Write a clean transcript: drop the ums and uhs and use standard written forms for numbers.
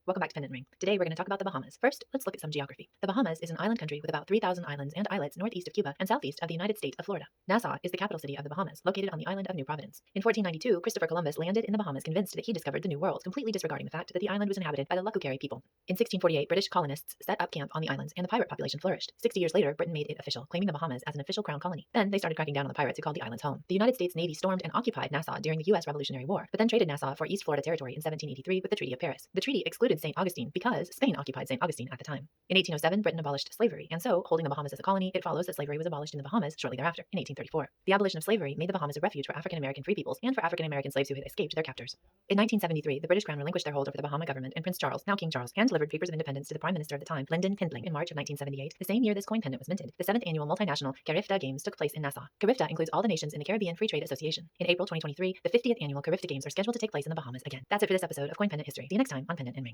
welcome back to Pendant and Ring. Today we're going to talk about the Bahamas. First, let's look at some geography. The Bahamas is an island country with about 3,000 islands and islets northeast of Cuba and southeast of the United States of Florida. Nassau is the capital city of the Bahamas, located on the island of New Providence. In 1492, Christopher Columbus landed in the Bahamas convinced that he discovered the New World, completely disregarding the fact that the island was inhabited by the Lukku-Cairi people. In 1648, British colonists set up camp on the islands and the pirate population flourished. 60 years later, Britain made it official, claiming the Bahamas as an official crown colony. Then they started cracking down on the pirates who called the islands home. The United States Navy stormed and occupied Nassau during the U.S. Revolutionary War, but then traded Nassau for East Florida territory in 1783 with the Treaty of Paris. The treaty excluded St. Augustine because Spain occupied St. Augustine at the time. In 1807, Britain abolished slavery, and so, holding the Bahamas as a colony, it follows that slavery was abolished in the Bahamas shortly thereafter, in 1834. The abolition of slavery made the Bahamas a refuge for African-American free peoples and for African-American slaves who had escaped their captors. In 1973, the British Crown relinquished their hold over the Bahama government, and Prince Charles, now King Charles, hand delivered papers of independence to the Prime Minister of the time, Lynden March, in March of 1978, the same year this coin pendant was minted. The 7th annual multinational CARIFTA Games took place in Nassau. CARIFTA includes all the nations in the Caribbean Free Trade Association. In April 2023, the 50th annual CARIFTA Games are scheduled to take place in the Bahamas again. That's it for this episode of Coin Pendant History. See you next time on Pendant and Ring.